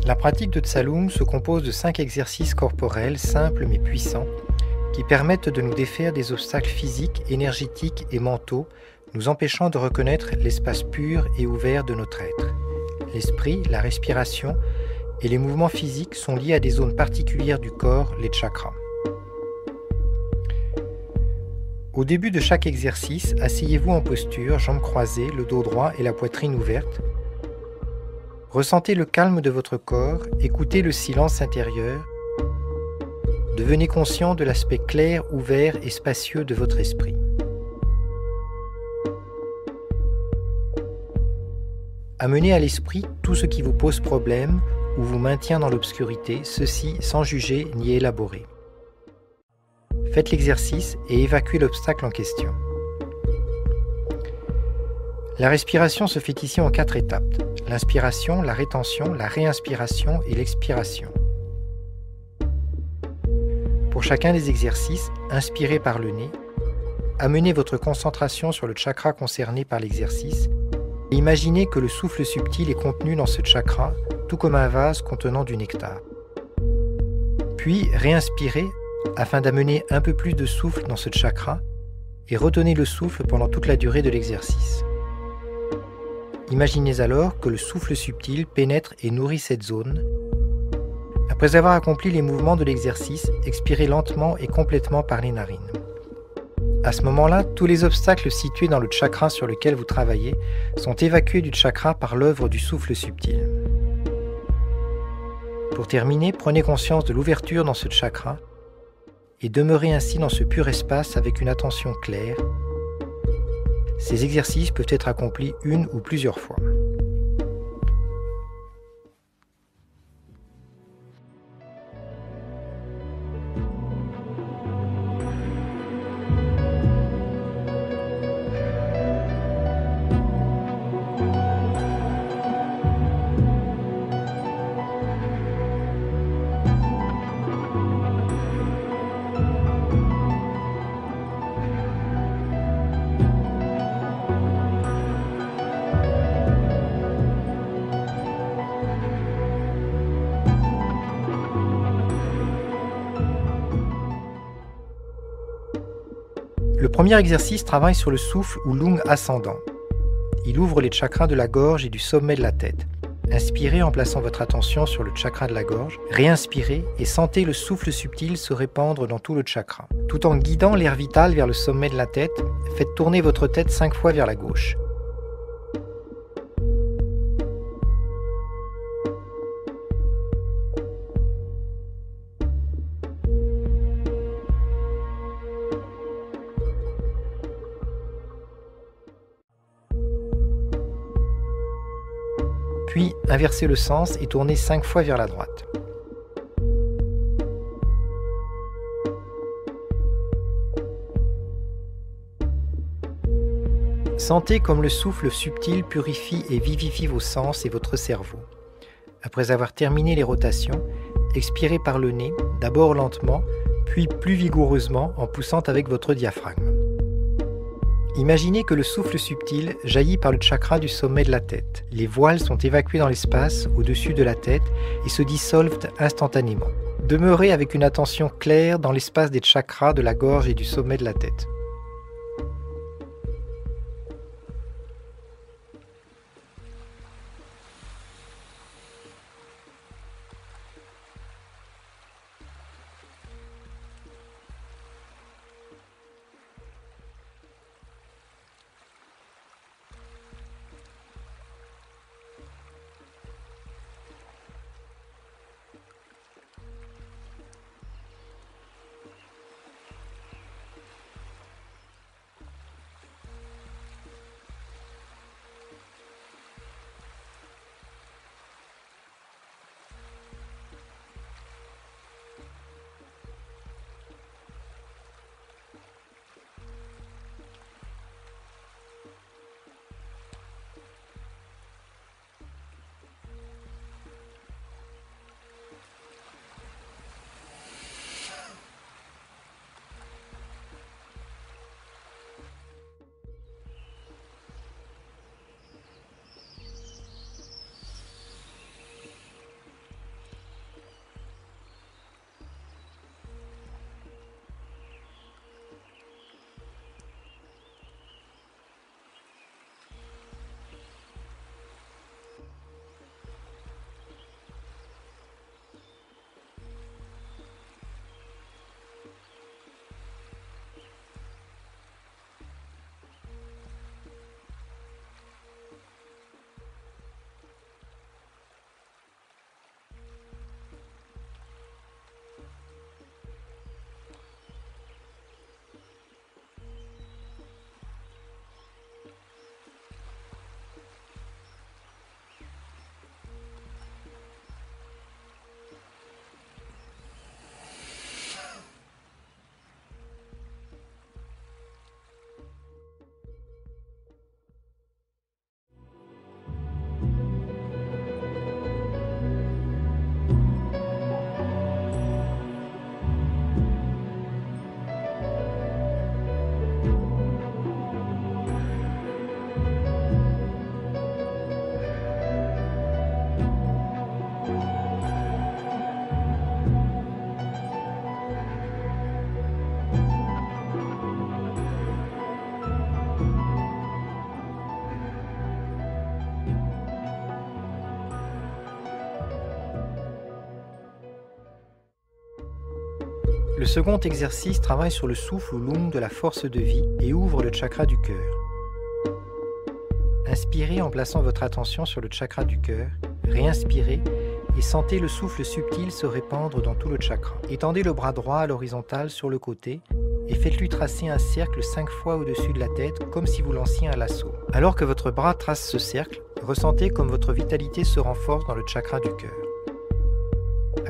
La pratique de Tsalung se compose de 5 exercices corporels simples mais puissants qui permettent de nous défaire des obstacles physiques, énergétiques et mentaux, nous empêchant de reconnaître l'espace pur et ouvert de notre être. L'esprit, la respiration et les mouvements physiques sont liés à des zones particulières du corps, les chakras. Au début de chaque exercice, asseyez-vous en posture, jambes croisées, le dos droit et la poitrine ouverte. Ressentez le calme de votre corps, écoutez le silence intérieur. Devenez conscient de l'aspect clair, ouvert et spacieux de votre esprit. Amenez à l'esprit tout ce qui vous pose problème ou vous maintient dans l'obscurité, ceci sans juger ni élaborer. Faites l'exercice et évacuez l'obstacle en question. La respiration se fait ici en 4 étapes. L'inspiration, la rétention, la réinspiration et l'expiration. Pour chacun des exercices, inspirez par le nez. Amenez votre concentration sur le chakra concerné par l'exercice et imaginez que le souffle subtil est contenu dans ce chakra, tout comme un vase contenant du nectar. Puis réinspirez afin d'amener un peu plus de souffle dans ce chakra et retenez le souffle pendant toute la durée de l'exercice. Imaginez alors que le souffle subtil pénètre et nourrit cette zone. Après avoir accompli les mouvements de l'exercice, expirez lentement et complètement par les narines. À ce moment-là, tous les obstacles situés dans le chakra sur lequel vous travaillez sont évacués du chakra par l'œuvre du souffle subtil. Pour terminer, prenez conscience de l'ouverture dans ce chakra et demeurez ainsi dans ce pur espace avec une attention claire. Ces exercices peuvent être accomplis une ou plusieurs fois. Le premier exercice travaille sur le souffle ou lung ascendant. Il ouvre les chakras de la gorge et du sommet de la tête. Inspirez en plaçant votre attention sur le chakra de la gorge, réinspirez et sentez le souffle subtil se répandre dans tout le chakra. Tout en guidant l'air vital vers le sommet de la tête, faites tourner votre tête 5 fois vers la gauche. Puis inversez le sens et tournez 5 fois vers la droite. Sentez comme le souffle subtil purifie et vivifie vos sens et votre cerveau. Après avoir terminé les rotations, expirez par le nez, d'abord lentement, puis plus vigoureusement en poussant avec votre diaphragme. Imaginez que le souffle subtil jaillit par le chakra du sommet de la tête. Les voiles sont évacuées dans l'espace au-dessus de la tête et se dissolvent instantanément. Demeurez avec une attention claire dans l'espace des chakras de la gorge et du sommet de la tête. second exercice travaille sur le souffle ou lung de la force de vie et ouvre le chakra du cœur. Inspirez en plaçant votre attention sur le chakra du cœur, réinspirez et sentez le souffle subtil se répandre dans tout le chakra. Étendez le bras droit à l'horizontale sur le côté et faites-lui tracer un cercle 5 fois au-dessus de la tête comme si vous lanciez un lasso. Alors que votre bras trace ce cercle, ressentez comme votre vitalité se renforce dans le chakra du cœur.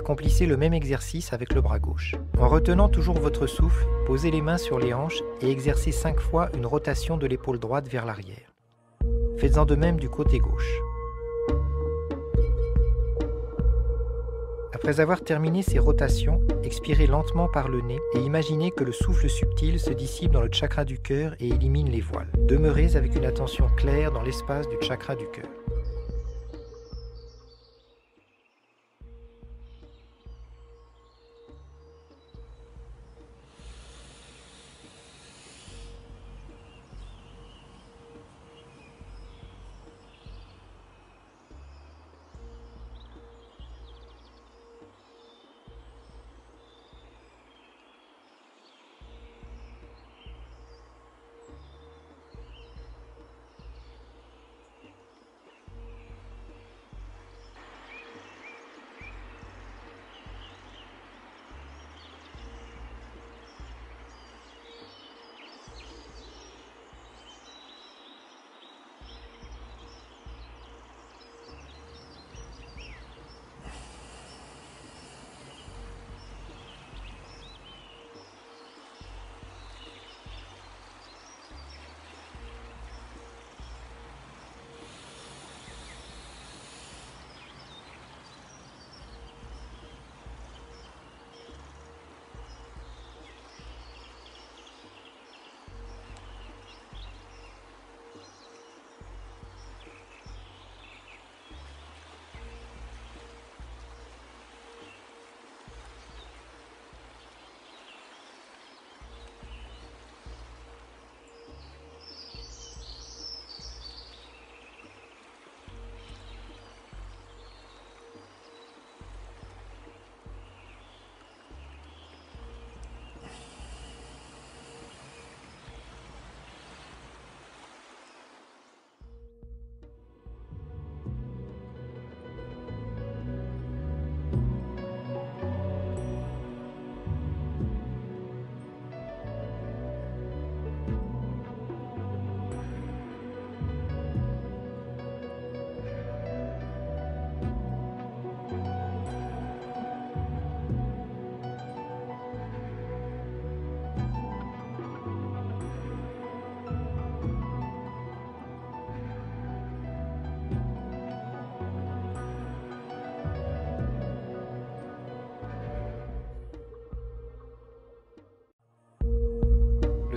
Accomplissez le même exercice avec le bras gauche. En retenant toujours votre souffle, posez les mains sur les hanches et exercez 5 fois une rotation de l'épaule droite vers l'arrière. Faites-en de même du côté gauche. Après avoir terminé ces rotations, expirez lentement par le nez et imaginez que le souffle subtil se dissipe dans le chakra du cœur et élimine les voiles. Demeurez avec une attention claire dans l'espace du chakra du cœur.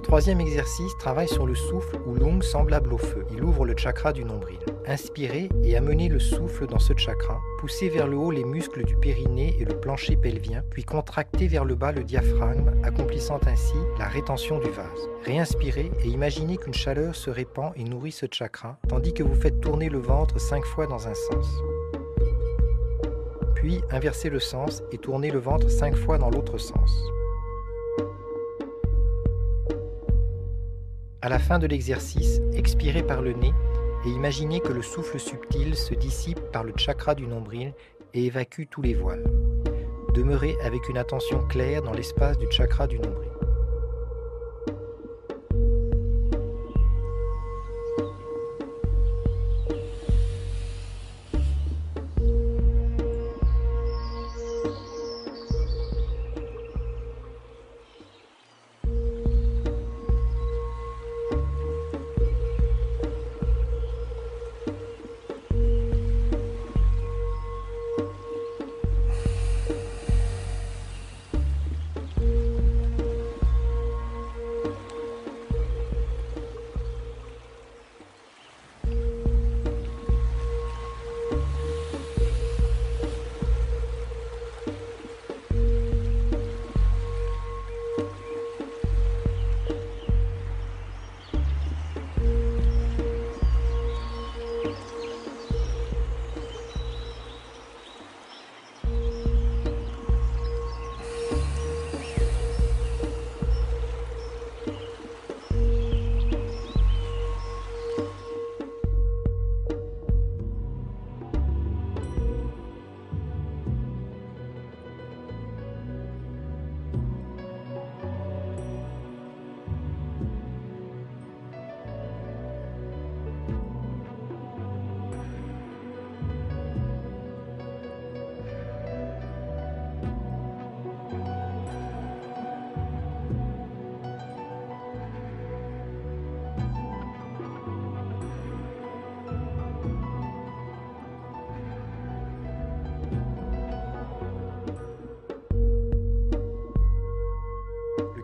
Le troisième exercice travaille sur le souffle ou lung semblable au feu. Il ouvre le chakra du nombril. Inspirez et amenez le souffle dans ce chakra. Poussez vers le haut les muscles du périnée et le plancher pelvien, puis contractez vers le bas le diaphragme, accomplissant ainsi la rétention du vase. Réinspirez et imaginez qu'une chaleur se répand et nourrit ce chakra, tandis que vous faites tourner le ventre 5 fois dans un sens. Puis inversez le sens et tournez le ventre 5 fois dans l'autre sens. À la fin de l'exercice, expirez par le nez et imaginez que le souffle subtil se dissipe par le chakra du nombril et évacue tous les voiles. Demeurez avec une attention claire dans l'espace du chakra du nombril.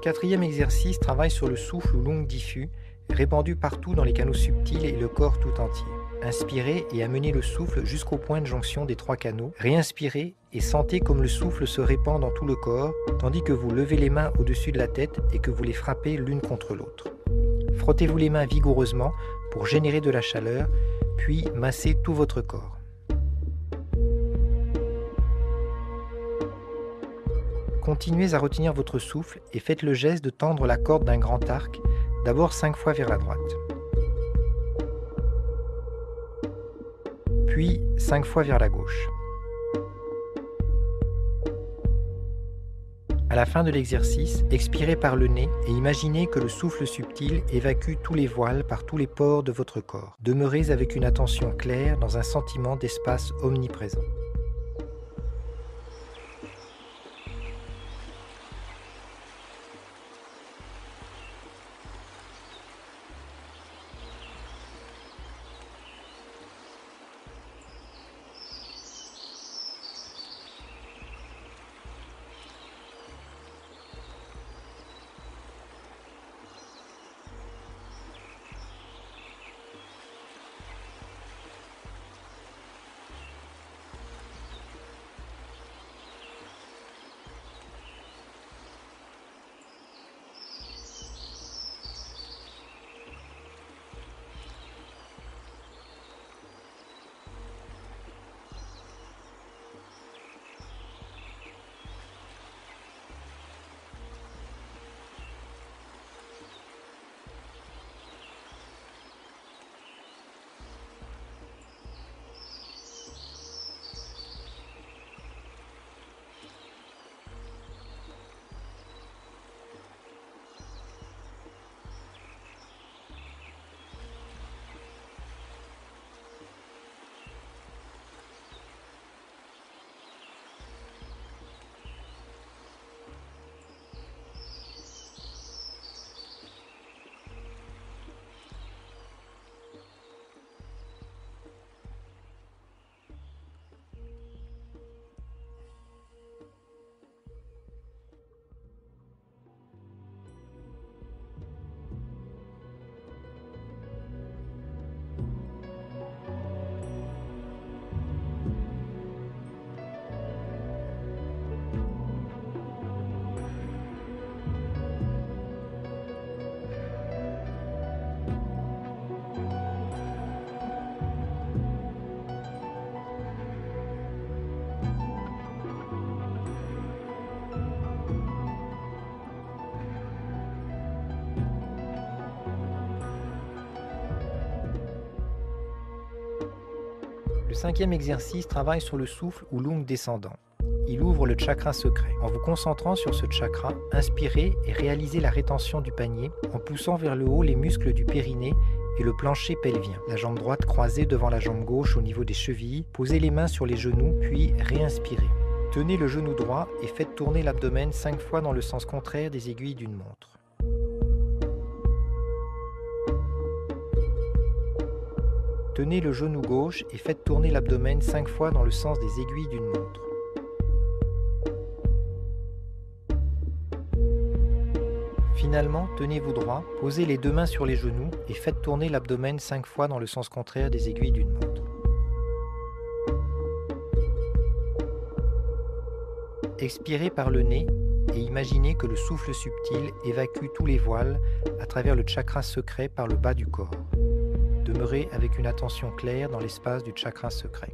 4e exercice travaille sur le souffle ou l'ongle diffus, répandu partout dans les canaux subtils et le corps tout entier. Inspirez et amenez le souffle jusqu'au point de jonction des 3 canaux. Réinspirez et sentez comme le souffle se répand dans tout le corps, tandis que vous levez les mains au-dessus de la tête et que vous les frappez l'une contre l'autre. Frottez-vous les mains vigoureusement pour générer de la chaleur, puis massez tout votre corps. Continuez à retenir votre souffle et faites le geste de tendre la corde d'un grand arc, d'abord 5 fois vers la droite, puis 5 fois vers la gauche. À la fin de l'exercice, expirez par le nez et imaginez que le souffle subtil évacue tous les voiles par tous les pores de votre corps. Demeurez avec une attention claire dans un sentiment d'espace omniprésent. Le 5e exercice travaille sur le souffle ou l'ongle descendant. Il ouvre le chakra secret. En vous concentrant sur ce chakra, inspirez et réalisez la rétention du panier en poussant vers le haut les muscles du périnée et le plancher pelvien. La jambe droite croisée devant la jambe gauche au niveau des chevilles. Posez les mains sur les genoux puis réinspirez. Tenez le genou droit et faites tourner l'abdomen 5 fois dans le sens contraire des aiguilles d'une montre. Tenez le genou gauche et faites tourner l'abdomen 5 fois dans le sens des aiguilles d'une montre. Finalement, tenez-vous droit, posez les 2 mains sur les genoux et faites tourner l'abdomen 5 fois dans le sens contraire des aiguilles d'une montre. Expirez par le nez et imaginez que le souffle subtil évacue tous les voiles à travers le chakra secret par le bas du corps. Demeurez avec une attention claire dans l'espace du chakra secret.